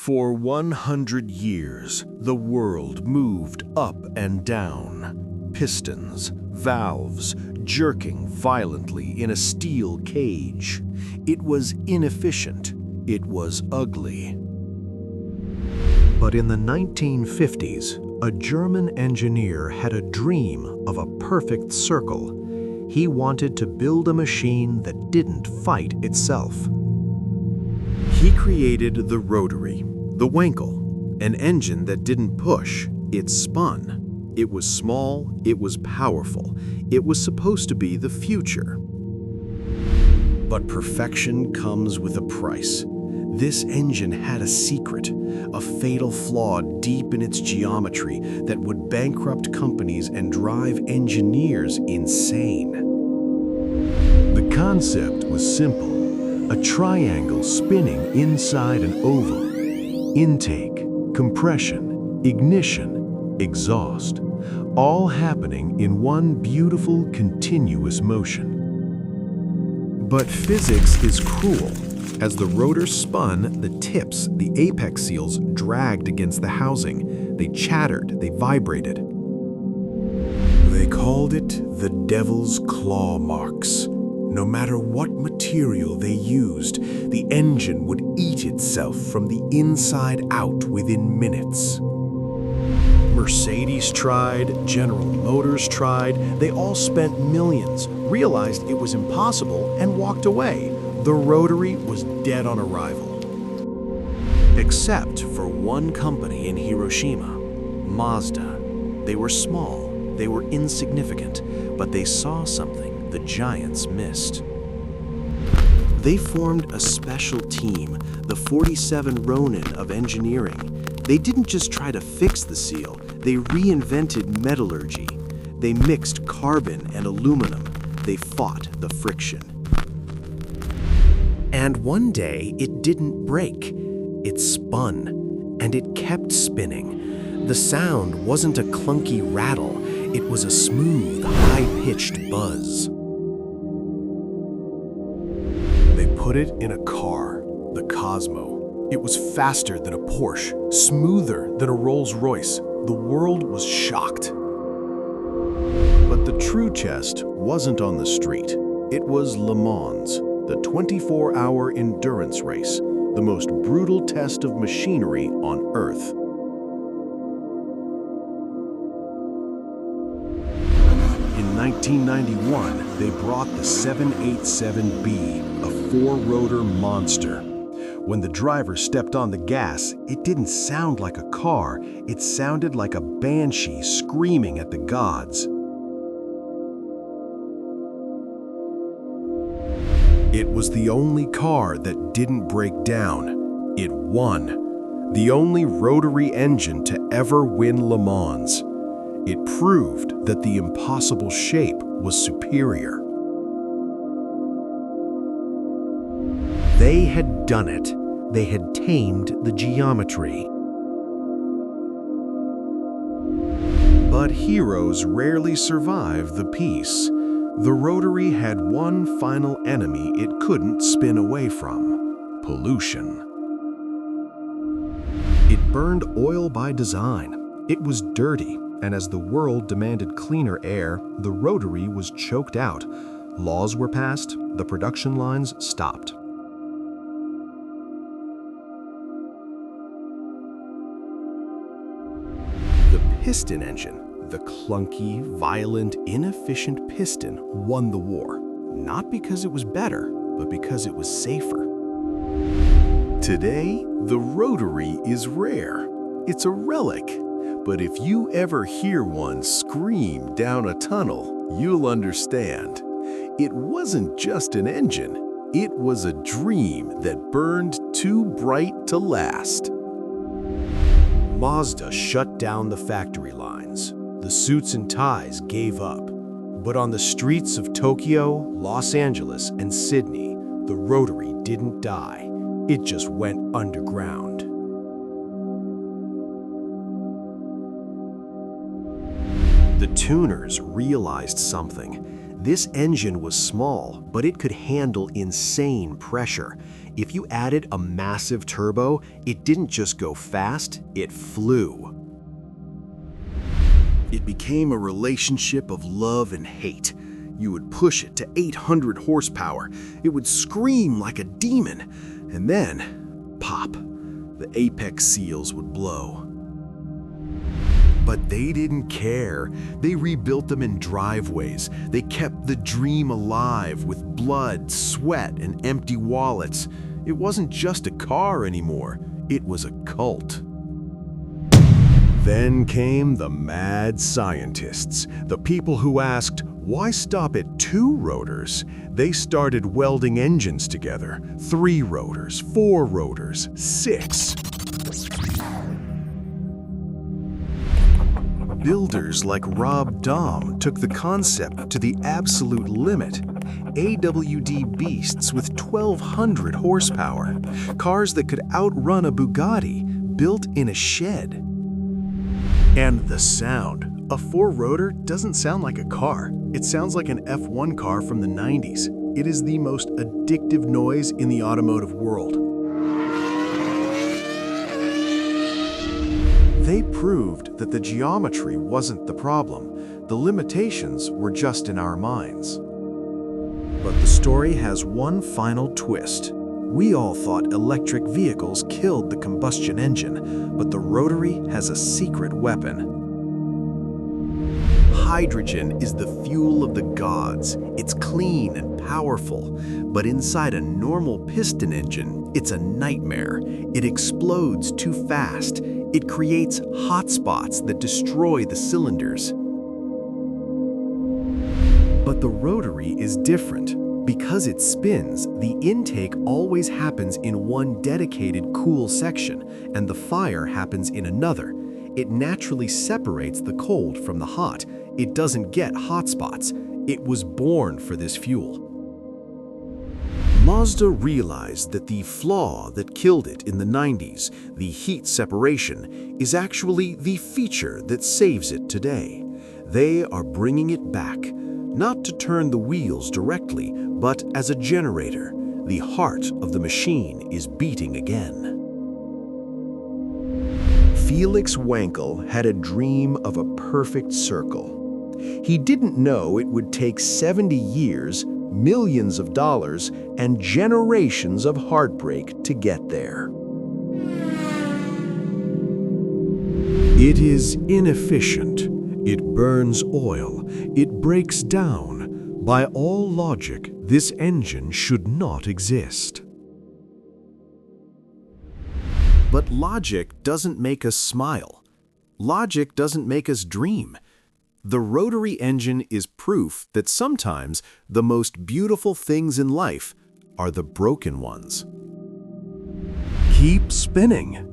For 100 years, the world moved up and down. Pistons, valves, jerking violently in a steel cage. It was inefficient. It was ugly. But in the 1950s, a German engineer had a dream of a perfect circle. He wanted to build a machine that didn't fight itself. He created the Rotary, the Wankel, an engine that didn't push, it spun. It was small, it was powerful, it was supposed to be the future. But perfection comes with a price. This engine had a secret, a fatal flaw deep in its geometry that would bankrupt companies and drive engineers insane. The concept was simple, a triangle spinning inside an oval. Intake, compression, ignition, exhaust, all happening in one beautiful, continuous motion. But physics is cruel. As the rotor spun, the tips, the apex seals, dragged against the housing. They chattered, they vibrated. They called it the devil's claw marks. No matter what material they used, the engine would eat itself from the inside out within minutes. Mercedes tried, General Motors tried, they all spent millions, realized it was impossible, and walked away. The Rotary was dead on arrival. Except for one company in Hiroshima, Mazda. They were small, they were insignificant, but they saw something the giants missed. They formed a special team, the 47 Ronin of engineering. They didn't just try to fix the seal, they reinvented metallurgy. They mixed carbon and aluminum. They fought the friction. And one day, it didn't break. It spun, and it kept spinning. The sound wasn't a clunky rattle. It was a smooth, high-pitched buzz. They put it in a car, the Cosmo. It was faster than a Porsche, smoother than a Rolls-Royce. The world was shocked. But the true test wasn't on the street. It was Le Mans, the 24-hour endurance race, the most brutal test of machinery on Earth. In 1991, they brought the 787B, a four-rotor monster. When the driver stepped on the gas, it didn't sound like a car, it sounded like a banshee screaming at the gods. It was the only car that didn't break down. It won. The only rotary engine to ever win Le Mans. It proved that the impossible shape was superior. They had done it. They had tamed the geometry. But heroes rarely survive the peace. The Rotary had one final enemy it couldn't spin away from: pollution. It burned oil by design. It was dirty, and as the world demanded cleaner air, the Rotary was choked out. Laws were passed, the production lines stopped. The piston engine, the clunky, violent, inefficient piston, won the war. Not because it was better, but because it was safer. Today, the Rotary is rare. It's a relic. But if you ever hear one scream down a tunnel, you'll understand. It wasn't just an engine. It was a dream that burned too bright to last. Mazda shut down the factory lines. The suits and ties gave up. But on the streets of Tokyo, Los Angeles, and Sydney, the Rotary didn't die. It just went underground. The tuners realized something. This engine was small, but it could handle insane pressure. If you added a massive turbo, it didn't just go fast, it flew. It became a relationship of love and hate. You would push it to 800 horsepower. It would scream like a demon. And then, pop, the apex seals would blow. But they didn't care. They rebuilt them in driveways. They kept the dream alive with blood, sweat, and empty wallets. It wasn't just a car anymore. It was a cult. Then came the mad scientists, the people who asked, why stop at 2 rotors? They started welding engines together, 3 rotors, 4 rotors, 6. Builders like Rob Dahm took the concept to the absolute limit. AWD beasts with 1,200 horsepower, cars that could outrun a Bugatti, built in a shed. And the sound. A 4-rotor doesn't sound like a car. It sounds like an F1 car from the 90s. It is the most addictive noise in the automotive world. They proved that the geometry wasn't the problem. The limitations were just in our minds. But the story has one final twist. We all thought electric vehicles killed the combustion engine, but the Rotary has a secret weapon. Hydrogen is the fuel of the gods. It's clean and powerful, but inside a normal piston engine, it's a nightmare. It explodes too fast. It creates hotspots that destroy the cylinders. But the Rotary is different. Because it spins, the intake always happens in one dedicated cool section, and the fire happens in another. It naturally separates the cold from the hot. It doesn't get hotspots. It was born for this fuel. Mazda realized that the flaw that killed it in the 90s, the heat separation, is actually the feature that saves it today. They are bringing it back, not to turn the wheels directly, but as a generator. The heart of the machine is beating again. Felix Wankel had a dream of a perfect circle. He didn't know it would take 70 years, millions of dollars, and generations of heartbreak to get there. It is inefficient. It burns oil. It breaks down. By all logic, this engine should not exist. But logic doesn't make us smile. Logic doesn't make us dream. The Rotary engine is proof that sometimes the most beautiful things in life are the broken ones. Keep spinning.